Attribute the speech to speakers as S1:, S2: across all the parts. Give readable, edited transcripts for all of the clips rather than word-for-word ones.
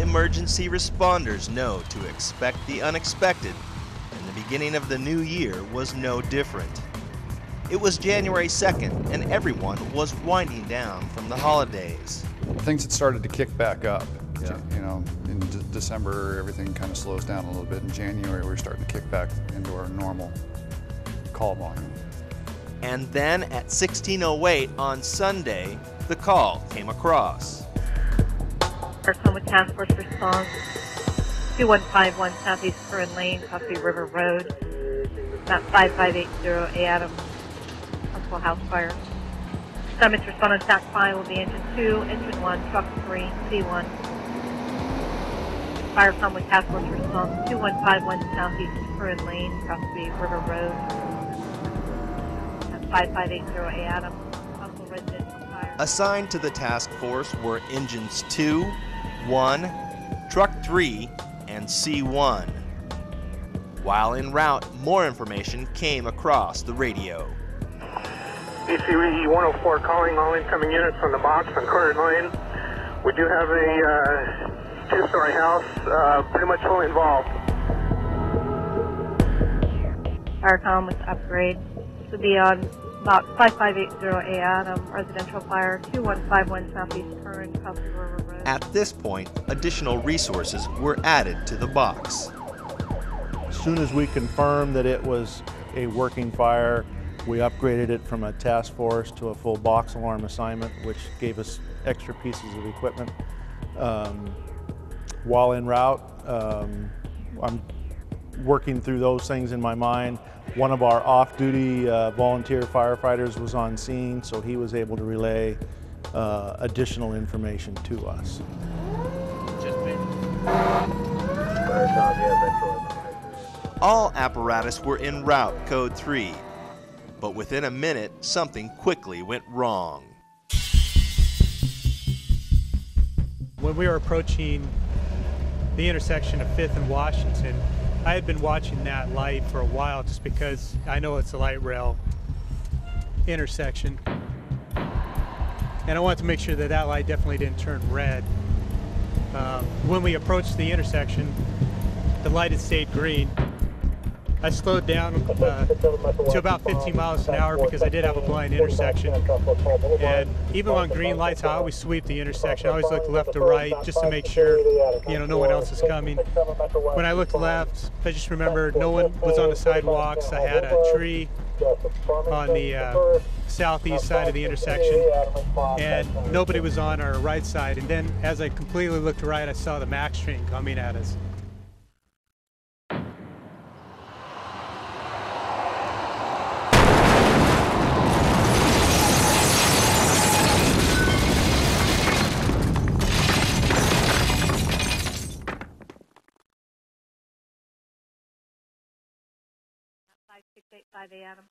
S1: emergency responders know to expect the unexpected, and the beginning of the new year was no different. It was January 2nd, and everyone was winding down from the holidays.
S2: Things had started to kick back up. Yeah. You know, in December, everything kind of slows down a little bit. In January, we're starting to kick back into our normal call volume.
S1: And then at 16:08 on Sunday, the call came across.
S3: Oklahoma Task Force response, 2151 Southeast Curran Lane, Coffee River Road, map 5580 A Adam, possible house fire. Summits respond on stack 5 will be engine 2, engine 1, truck 3, C1. Firecom with Task Force response, 2151 Southeast Curran Lane, Coffee River Road, map 5580 A Adam, possible residential fire.
S1: Assigned to the task force were engines 2, 1, truck 3, and C1. While en route, more information came across the radio.
S4: DCE 104 calling all incoming units from the box on Curran Lane. We do have a two-story house pretty much fully involved.
S3: Firecom with upgrade. This will be on box 5580 A Adam, residential fire, 2151 Southeast Curran, Coffee River Road.
S1: At this point, additional resources were added to the box.
S5: As soon as we confirmed that it was a working fire, we upgraded it from a task force to a full box alarm assignment, which gave us extra pieces of equipment. While en route, I'm working through those things in my mind. One of our off-duty volunteer firefighters was on scene, so he was able to relay additional information to us.
S1: All apparatus were en route, code 3. But within a minute, something quickly went wrong.
S6: When we were approaching the intersection of 5th and Washington, I had been watching that light for a while just because I know it's a light rail intersection. And I wanted to make sure that that light definitely didn't turn red. When we approached the intersection, the light had stayed green. I slowed down to about 15 miles an hour because I did have a blind intersection. And even on green lights, I always sweep the intersection. I always look left to right just to make sure, you know, no one else is coming. When I looked left, I just remembered no one was on the sidewalks. I had a tree on the southeast side of the intersection, and nobody was on our right side. And then as I completely looked right, I saw the MAX train coming at us.
S3: A Adam.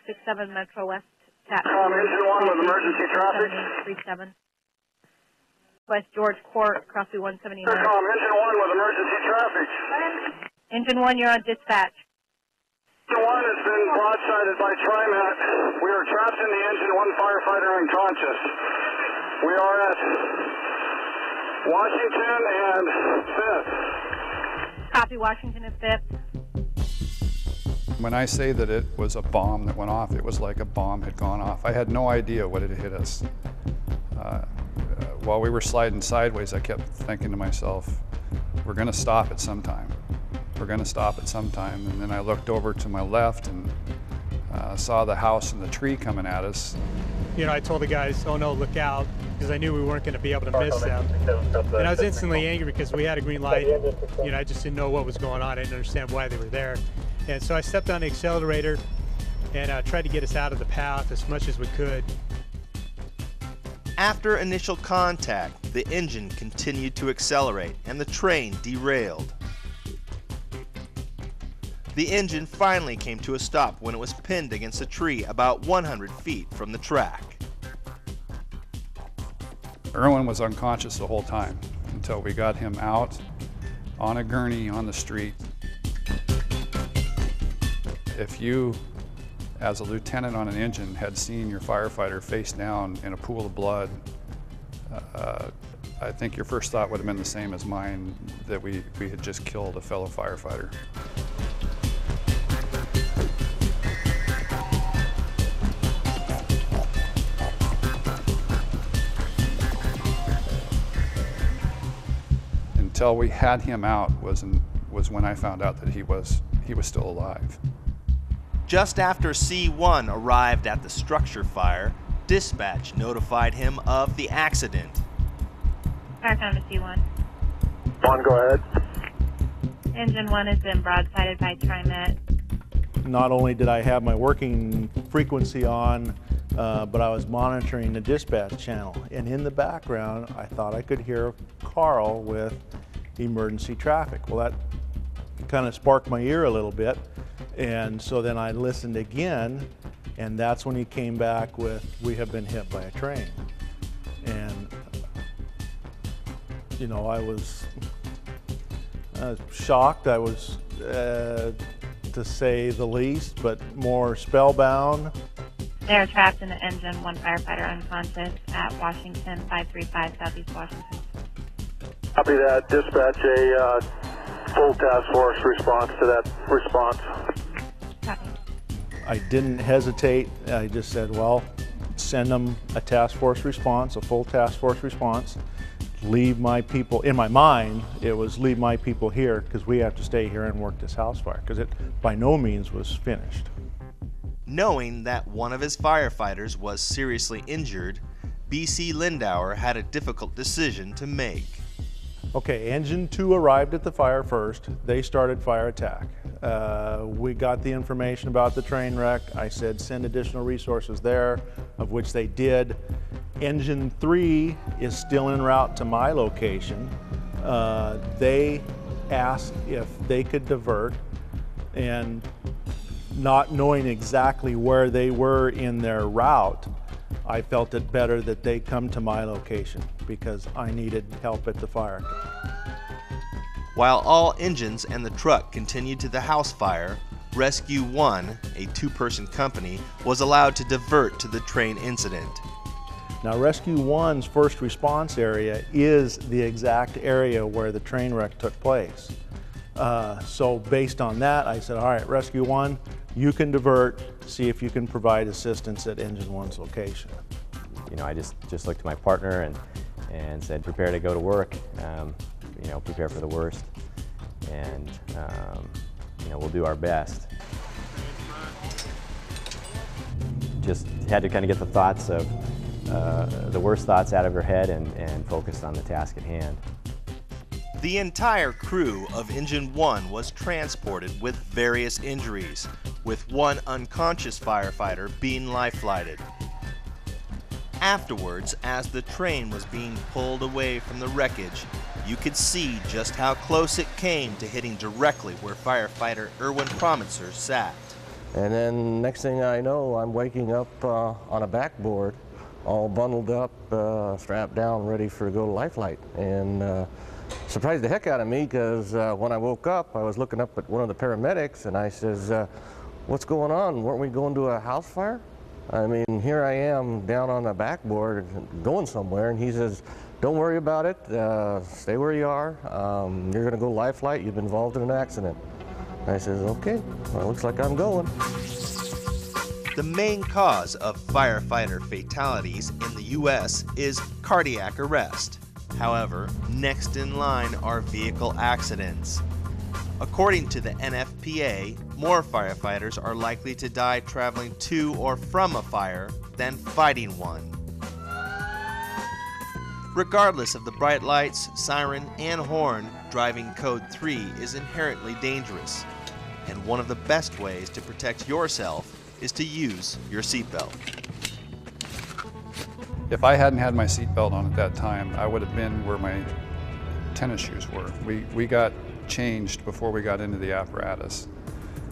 S3: 67 Metro West.
S4: Engine 1 with emergency traffic.
S3: 37. West George Court, crossing 179.
S4: Engine 1 with emergency traffic.
S3: Engine 1, you're on dispatch.
S4: Engine 1 has been broadsided by TriMet. We are trapped in the engine, 1 firefighter unconscious. We are at Washington and 5th.
S3: Copy, Washington and 5th.
S2: When I say that it was a bomb that went off, it was like a bomb had gone off. I had no idea what had hit us. While we were sliding sideways, I kept thinking to myself, we're going to stop at some time. We're going to stop at some time. And then I looked over to my left and saw the house and the tree coming at us.
S6: You know, I told the guys, oh no, look out, because I knew we weren't going to be able to miss them. And I was instantly angry because we had a green light. You know, I just didn't know what was going on. I didn't understand why they were there. And so I stepped on the accelerator and tried to get us out of the path as much as we could.
S1: After initial contact, the engine continued to accelerate and the train derailed. The engine finally came to a stop when it was pinned against a tree about 100 feet from the track.
S2: Erwin was unconscious the whole time until we got him out on a gurney on the street. If you, as a lieutenant on an engine, had seen your firefighter face down in a pool of blood, I think your first thought would have been the same as mine, that we had just killed a fellow firefighter. Until we had him out was when I found out that he was still alive.
S1: Just after C1 arrived at the structure fire, dispatch notified him of the accident.
S3: Fire found a C1.
S4: One, go ahead.
S3: Engine 1 has been broadsided by TriMet.
S5: Not only did I have my working frequency on, but I was monitoring the dispatch channel. And in the background, I thought I could hear Carl with emergency traffic. Well, that kind of sparked my ear a little bit. And so then I listened again, and that's when he came back with, "We have been hit by a train." And, you know, I was shocked. I was, to say the least, but more spellbound.
S3: They are trapped in the Engine 1 firefighter unconscious at Washington 535 Southeast Washington.
S4: Copy that. Dispatch a full task force response to that response.
S3: Copy.
S5: I didn't hesitate. I just said, well, send them a task force response, a full task force response. Leave my people, in my mind, it was leave my people here because we have to stay here and work this house fire because it by no means was finished.
S1: Knowing that one of his firefighters was seriously injured, B.C. Lindauer had a difficult decision to make.
S5: Okay, Engine 2 arrived at the fire first. They started fire attack. We got the information about the train wreck. I said send additional resources there, of which they did. Engine 3 is still en route to my location. They asked if they could divert, and not knowing exactly where they were in their route, I felt it better that they come to my location because I needed help at the fire.
S1: While all engines and the truck continued to the house fire, Rescue 1, a two-person company, was allowed to divert to the train incident.
S5: Now, Rescue 1's first response area is the exact area where the train wreck took place. So based on that, I said, all right, Rescue 1, you can divert, see if you can provide assistance at Engine 1's location.
S7: You know, I just looked at my partner and said, prepare to go to work, you know, prepare for the worst, and, you know, we'll do our best. Just had to kind of get the thoughts of, the worst thoughts out of her head and focused on the task at hand.
S1: The entire crew of Engine 1 was transported with various injuries, with one unconscious firefighter being life-flighted. Afterwards, as the train was being pulled away from the wreckage, you could see just how close it came to hitting directly where firefighter Erwin Promitzer sat.
S8: And then next thing I know, I'm waking up on a backboard, all bundled up, strapped down, ready for to go to life flight. And surprised the heck out of me because when I woke up, I was looking up at one of the paramedics and I says, what's going on? Weren't we going to a house fire? I mean, here I am down on the backboard going somewhere, and he says, don't worry about it, stay where you are, you're gonna go life flight, you've been involved in an accident. I says, okay, well, looks like I'm going.
S1: The main cause of firefighter fatalities in the U.S. is cardiac arrest. However, next in line are vehicle accidents. According to the NFPA, more firefighters are likely to die traveling to or from a fire than fighting one. Regardless of the bright lights, siren, and horn, driving code 3 is inherently dangerous. And one of the best ways to protect yourself is to use your seatbelt.
S2: If I hadn't had my seatbelt on at that time, I would have been where my tennis shoes were. We got changed before we got into the apparatus.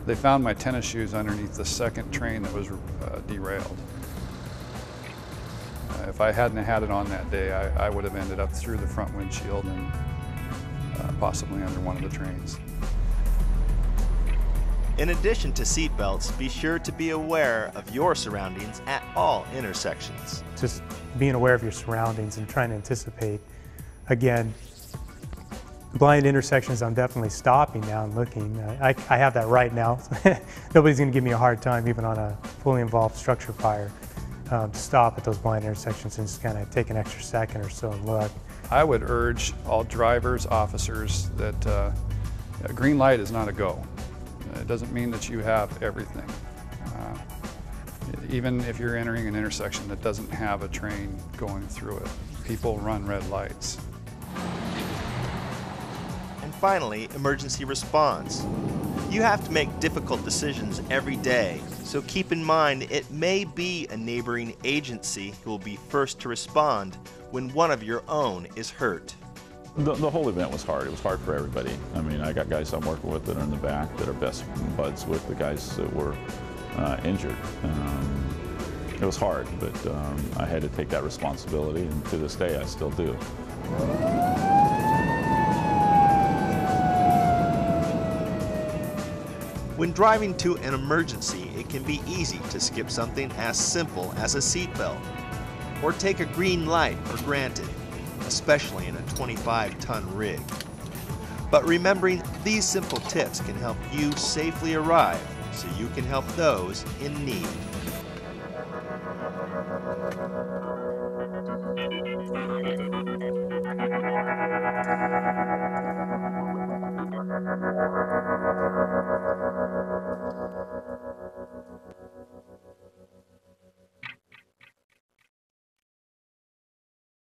S2: They found my tennis shoes underneath the second train that was derailed. If I hadn't had it on that day, I would have ended up through the front windshield and possibly under one of the trains.
S1: In addition to seatbelts, be sure to be aware of your surroundings at all intersections.
S6: Just being aware of your surroundings and trying to anticipate again, blind intersections, I'm definitely stopping now and looking. I have that right now. Nobody's going to give me a hard time, even on a fully involved structure fire, to stop at those blind intersections and just kind of take an extra second or so and look.
S2: I would urge all drivers, officers, that a green light is not a go. It doesn't mean that you have everything. Even if you're entering an intersection that doesn't have a train going through it, people run red lights.
S1: And finally, emergency response. You have to make difficult decisions every day, so keep in mind it may be a neighboring agency who will be first to respond when one of your own is hurt.
S9: The whole event was hard. It was hard for everybody. I mean, I got guys I'm working with that are in the back that are best buds with the guys that were injured. It was hard, but I had to take that responsibility, and to this day I still do.
S1: When driving to an emergency, it can be easy to skip something as simple as a seatbelt, or take a green light for granted, especially in a 25-ton rig. But remembering these simple tips can help you safely arrive so you can help those in need.